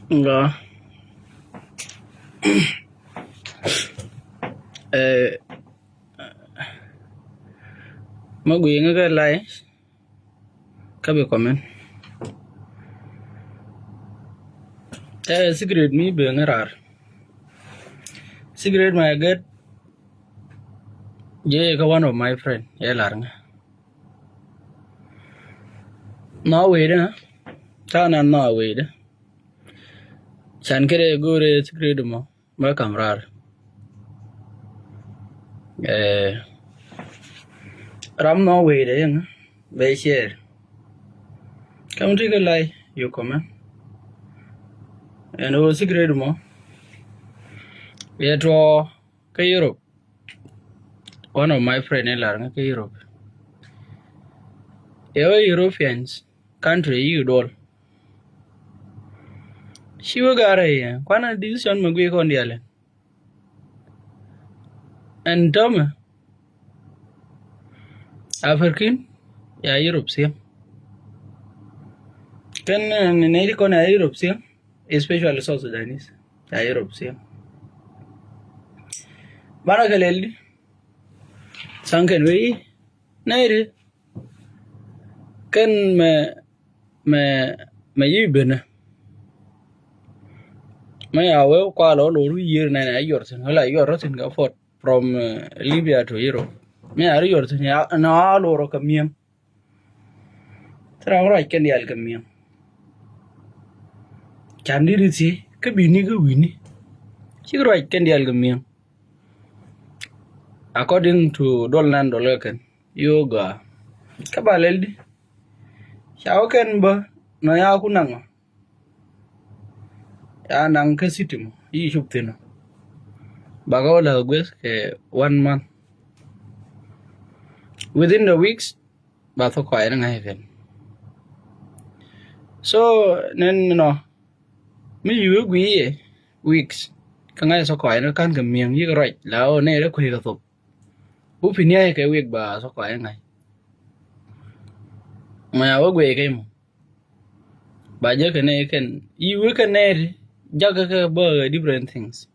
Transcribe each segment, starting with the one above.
Nga eh magui nga ka lai kabe comment. Secret me be ngarar. Secret my get je ka one of my friend ya laranga. No way da. Ta na no way da. Chan kere gore secret mo ba kamrar. Ram no way da yang be share. Come take a lie you comment. And o secret mo. Ya to ka Europe. One of my friend in Laranga ka Europe. Europeans country you do. She will go here. Kwana decision magwe kon diale. And Tom African ya Europe sia. Kan nene kon ya Europe sia, especially South Sudanese. Ya Europe sia. Bara galeli. Sanken we naire. Kan me yibena. May I will call all year na yours and like your rotten go for from Libya to Europe. May I yours and all or a camium. Try right can the alchemium. Candy see, could be nigger winnie. She right can the alchemium. According to Dolan Dolakan, yoga. Kabaleldi. Shauken ba no ya kunanga. Ya nang ke sitim yi shuptino. Bagola gwes ke 1 month. Within the weeks, ba to kwai nga heaven. So nen no mi yu gwi weeks. Kanga so kwai no kan ke mieng yi right la o ne da khui ka thop. Bu pinia ke week ba so kwai ngai. Ma wa gwe ke mo. Ba je ke ne ken yi ke ne jaga about different things.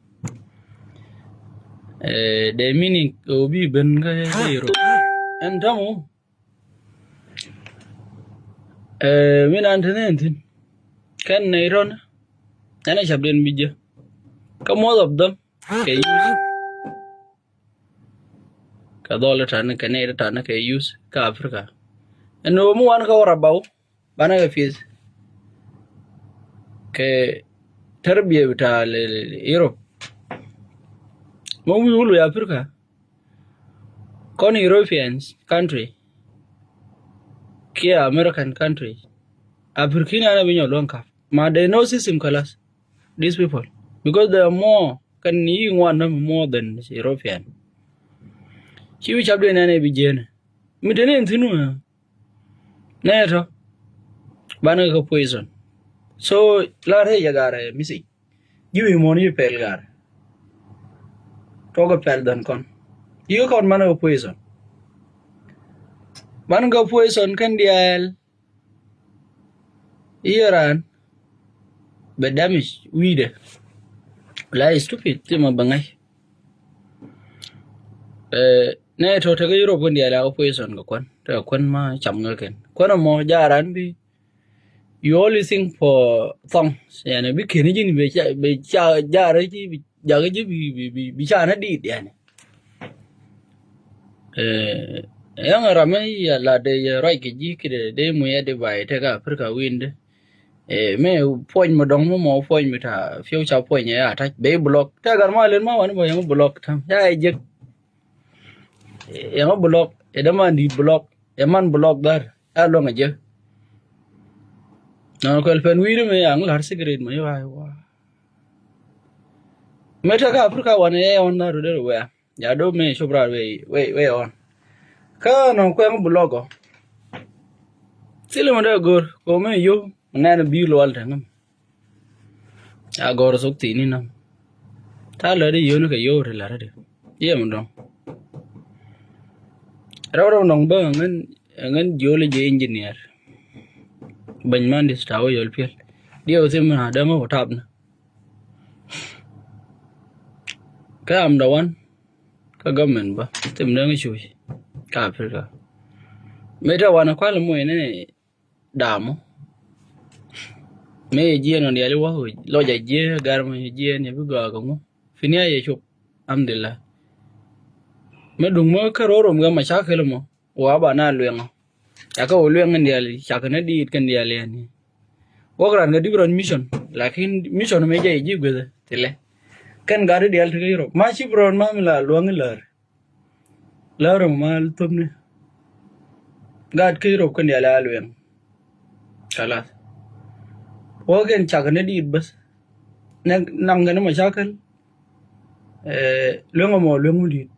The meaning obi ben ga Europe. And tamu min antenentin kan nairon ana shabden bija. Come most of them ke use ka dollar tan ka ne tan ke use ka Africa. And no mu an ka wara baw bana ga fees ke terbiye bita Europe. When we will Africa, con Europeans country, kia American country, African and Abino Lonka. Ma they know system colors, these people. Because they are more can you want them more than European. She which have been any begin. Midden tinu. Neto Banaka poison. So Lare Yagara missing. Give him money pelgar. Talk a pel than con. You got man of poison. Bango poison can deal. Iran. But damage weed. Lie stupid, Tim Bangai. Neto take Europe when they allow poison go quan. To a quan ma chamgaken. Quana more jaran be. You only think for songs and a big Canadian be jarity be chana did yani. Young Ramay la de right jiki de muya de by take Africa wind. May point madong more point with a future point ya attach bay block. Take a mile and one by young block. Yeah, young block, a man did block, a man block there. How long a year? No, pen we may angle cigarette my wife. Metaka Africa one on the way. Yado me shobra way on. Ka no kwang blogo. Sile mo da gor ko me yo na bi lo alta ngam. A gor sok ti ni nam. Ta la de yo no ka yo re la de. Ye mo dong. Raw nong ba ngan geology engineer. Banman dis tawo yol piel. Dio sim na demo ko tab na. Ka am the one ka government ba. Tim na ngi chui. Ka Africa. Meta wana kwala mo ene damo. Me je no ya wa lo ja je gar mo je ne bi ga ngo. Finia ye chop. Alhamdulillah. Me dung mo ka roro mo ma shakelo mo. Wa ba na lwengo. Ya ka lwengo ndiali shakana di kan ndiali yani. Wogran ga different mission. Lakin mission me je ji gwede tele. Kan gari di alti Europe ma chi bron ma mila luang lar mal tumne gad ke Europe kan ya la luang kala wogen chagane di bas nang gana mashakal luang di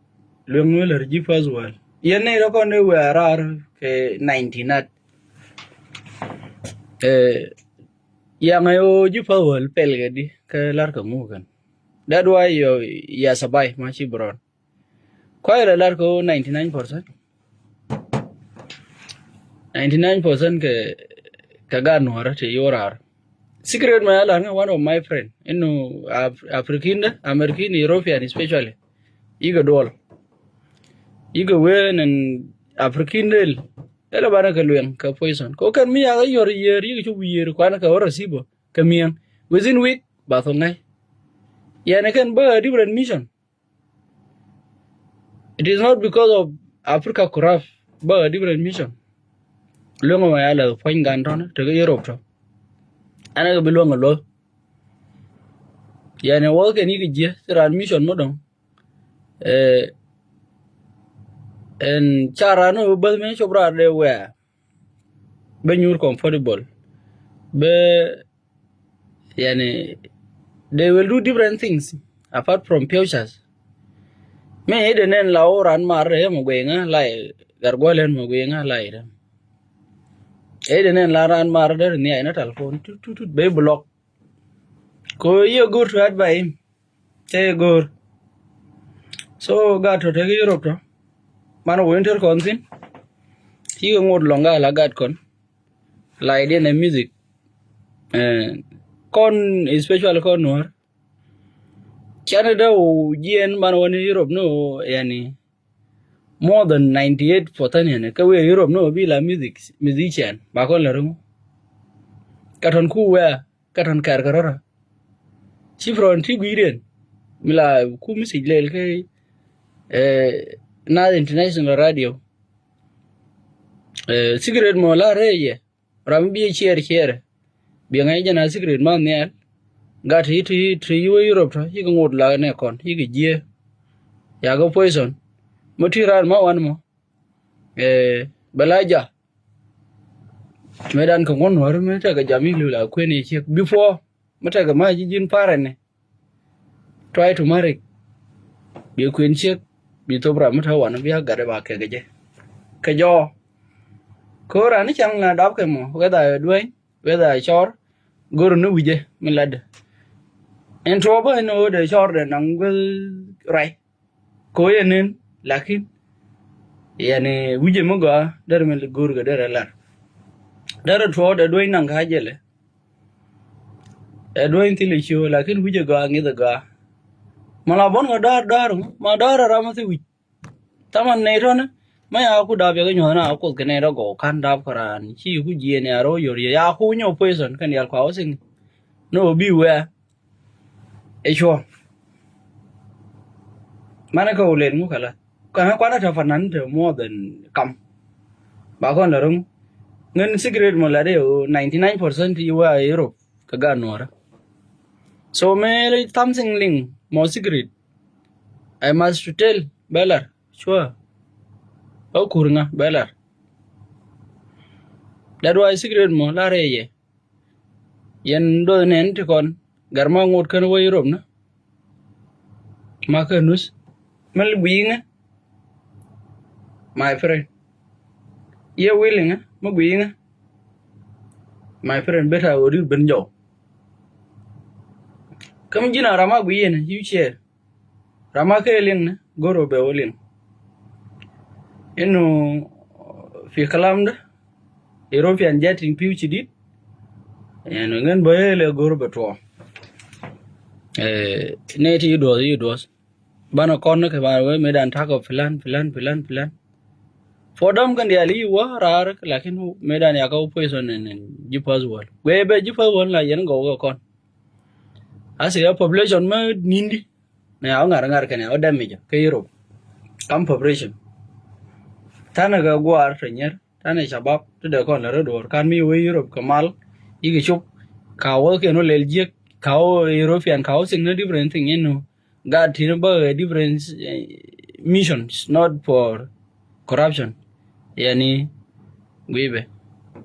luang lar ji fazwal yene ro kon we arar ke 19 yang ayo ji fazwal pel gadi ke lar ka mu kan that why yo ya sabai ma chi bron quite a lot go 99%. 99% ke kagan wara te yorar. Secret my alarm one of my friend. African, American, European especially. Iga doll. Iga wen and African del. Ela bana ka luen ka poison. Ko kan mi aga yor yer iga chu yer kwana ka ora sibo. Kamian within week ba thongai. Yani kan ba different mission. It is not because of Africa corrupt, but a different mission. Long my ala point ganton to Europe. And I belong a lot. Yani work and you get run mission modern. And Charano, but men shobra they were. Ben you're comfortable. Be yani they will do different things apart from futures. Me de nen lao ran mare mo gwenga lai gargolen mo gwenga lai da de nen la ran mare de ni na telephone tut be block ko you good to add by him say good so got to take Europe to man winter consin he ngod longa la gat kon lai de na music con especially con noir Canada o GN man wani Europe no yani more than 98% yani ka we Europe no bi la musician ba kon la rungu katon ku we katon kar karora ci fron ti guiden mila ku music lel ke na international radio secret mo la reye ram bi cher bi ngai jana secret man ne got hit Europe to you ngod la ne kon yi je ya go poison motiral ma wan mo balaja medan ko ngon war me ta ga jami lula ko ne che before mata ga ma jin fara ne try to marry bi queen che bi to bra mata wan bi ga ba ke ga je ka jo ko ra ni chang la dab ke mo ga da duai ga da chor gor nu wije min lad en trobo no de chor de nang rai ko yenen lakin yani wije mo ga dar men gur ga dar lar dar tro de doin nang ha jele e doin tili chu lakin wije ga ngi da ga mala bon ga dar ma dar ra ma ti wi taman ne ro na ma ya ku da be ga nyona ku ke ne ro go kan da karan chi ku je ne ro yor ya ku nyo poison kan yal kwa sing no bi we e cho mana ko len mu kala ka kwa na ta fanan de more than kam ba kon la rum ngen secret mo la de 99% you are Europe ka ga nora so me something ling mo secret I must to tell belar sure o kurna belar that why secret mo la re ye yen do nen ti kon garma ngot kan wo Europe na ma ka nus mal winga my friend ye willing mo winga my friend better ori ben jo kam jina rama wiyen you share rama ke ling na goro be wolin eno fi kalam da European jetting piuchi dit and ngan boy le gor betwo ne ti do bana kon ke ba we medan ta ko filan for them kan dia li wa rar lakin medan ya ka poison en jipas wal we be jipas wal la yen go kon ase ya population ma nindi na ya ngar kan ya damage ke Europe kam population tana ga gwar tanyer tana shabab to da kon la do kan mi we Europe kamal igi chup kawo ke no lelje kawo European kawo sing no different thing God ba different missions not for corruption yani gibe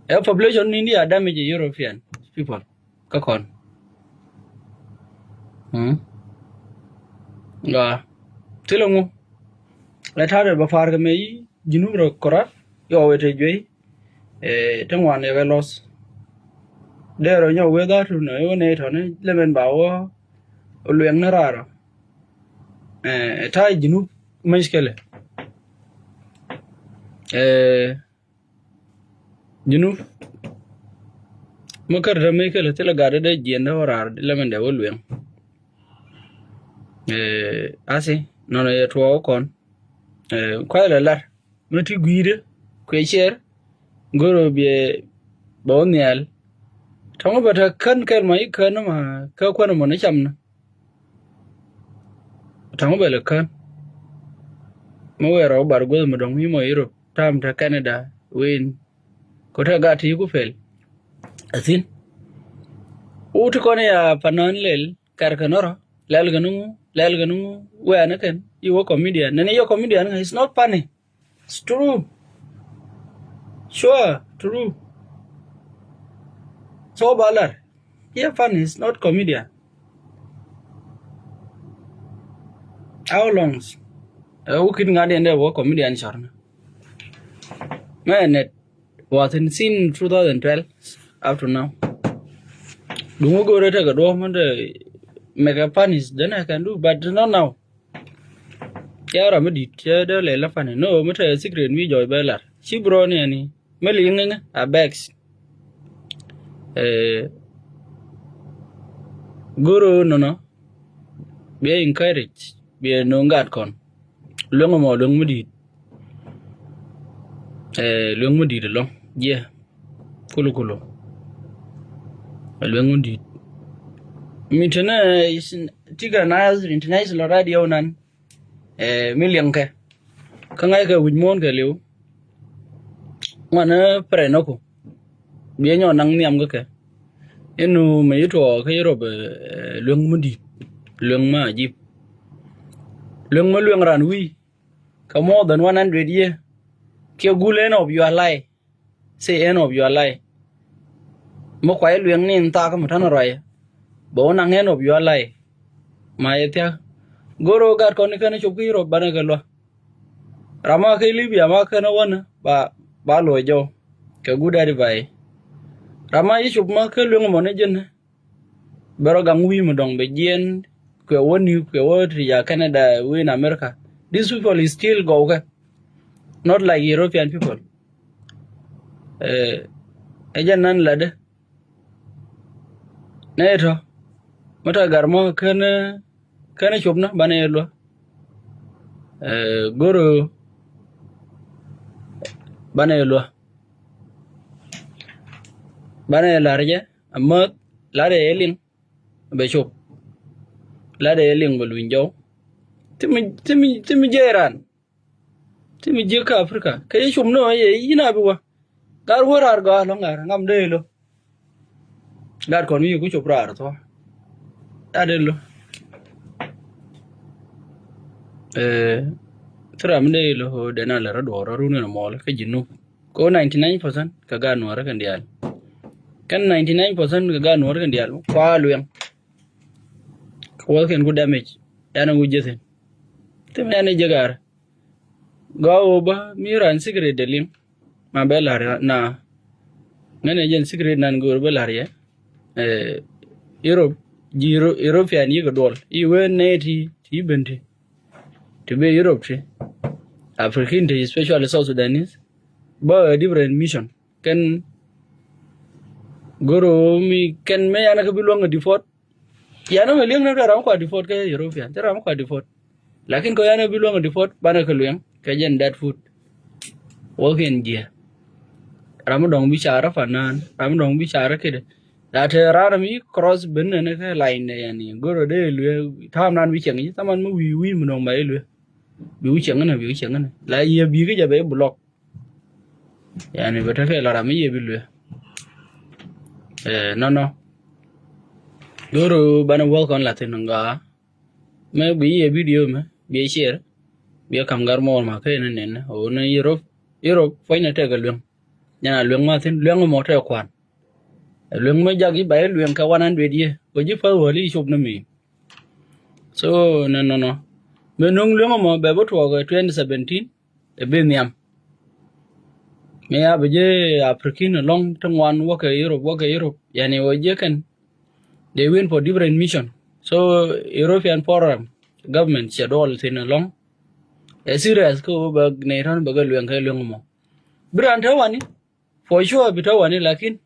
a population in India damage European people ka kon ga tilongo la tare ba far ga me jinu ro korat yo wete jwe tangwan e los dero nyo weather to no yo ne to ne lemen ba wo luen na raro ta jinu mashkele jinu makar da mai kala tila gada da jiyan da warar lemen da wolwen ase nono ya tuwa kon kwa la muti guide kwe cher goro bie bonial tongo bata kan mai kan ma ka kwana mo na chamna tongo bele kan mo wero bar go mo dong mi mo Europe tam ta Canada win ko ta gati ku fel asin utu kone ya panon lel kar kanoro lel ganu we anaken you comedian nani yo comedian is not funny it's true sure true so balar yeah funny is not comedian how long ukin ngadi ende wo comedian sharna man it was in scene 2012 up to now dungo go reta ga do man make a punish then I can do but not now yara medi de le la fane no mata secret mi joy belar shi bro ne ni meli ngeng a bags guru no be encourage be no ngat kon longo mo long medi long medi de long ye kulo long medi mitena tiga na international radio nan million ke kangai ke wujmon ke liu mana prenoko bienyo nang niam ke enu me to ke Europe lung mudi lung ma jip lung ran wi ka more than 100 year ke gulen of your life say end of your life mo kwai lung ni ta ka mutana roi bo nang end of your life ma yetia goro gar kon kan chop ki Europe bana galwa rama ke Libya ma kana wana ba lo jo ke gudari bai rama yi chop ma ke lungo ne jen baro gangwi mo dong be jen ke woni ke wori ya Canada we in America these people is still go okay not like European people ejan nan lade neto mata garmo kana chop na bana yelo goro bana yelo bana larje amma lare elin be chop lare elin bol winjo timi jeran timi je ka Afrika kay chum no ye ina biwa gar worar ga lo ngar ngam de lo gar kon wi ku chop rar to adelo tram ne lo de na la do ru ne mo ka jinu ko 99% ka ga no ra kan dial kan 99% ka ga no ra kan dial kwa luen ko ken ku damage yana ku jesen tem ne jagar ga oba miran secret de lim ma belar na ngane jen secret nan go belar ye Europe European yi ga dol I we ne ti bente to be Europe African especially South Sudanese but a different mission can goro mi ken me yana ka bilong default yana me liang na ram kwa default ka European ram kwa default lakin ko yana bilong default bana ka liang ka jen that food wo hen dia ram dong bicara fanan ram dong bicara kede da te rara mi cross bin ne ka line ne yani goro de lue tham nan bi cheng yi taman mu wi mu dong mai lue bi cheng na la ye bi ga be block yani beta ke la ram ye bi lue no guru bana work on latin nga me bi ye video me bi share bi kam gar mo ma ke ne o na Europe foi na te ga lung nyana lung ma tin lung mo te kwan lung me jagi ba lung ka 100 ye ko ji fa wali shop na mi so no me nung lung mo be bo to ga 2017 e be niam me ya be je african long tangwan wo ka Europe yani wo je kan they went for different mission. So European forum government should all thin along. A serious ko bag nairan bagal yang kay lang mo. Brand tawani for sure bitawani lakin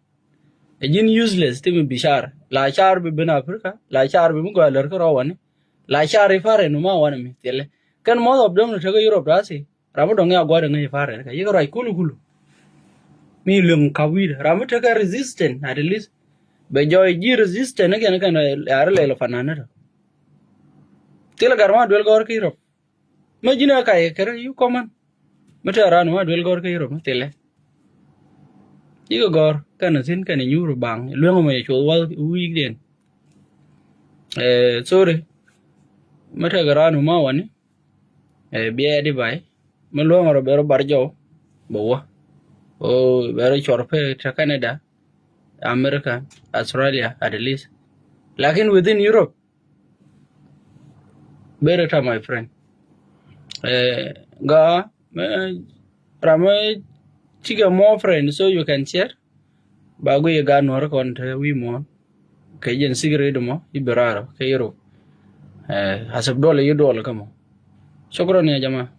a jin useless timi bishar. La char bi bin Africa, la char bi mugo alar ko rawani. La char ifare no ma wana mi tele. Kan mo of them to Europe rasi. Ramo dong ya gwa ngai fare ka yigo rai kulu. Mi lum kawid ramo taka resistant at least. Be joy ji resistant again kan ar le fanana tila garma duel gor ki ro majina kai kere you common mata ran ma duel gor ki ro tele igo gor kan sin kan nyuru bang luengo me cho wal wi den sorry mata garanu ma wani biya di bai ma luengo ro bero barjo bo o bero chorpe ta Canada America, Australia, at least. Lakin within Europe, better my friend. Ga, rama chiga more friends so you can share. Bago ye ga nor kon we mo. Kay jen sigre mo iberaro kay Europe. Hasab dole yu dole kamo. Shukran ya jama.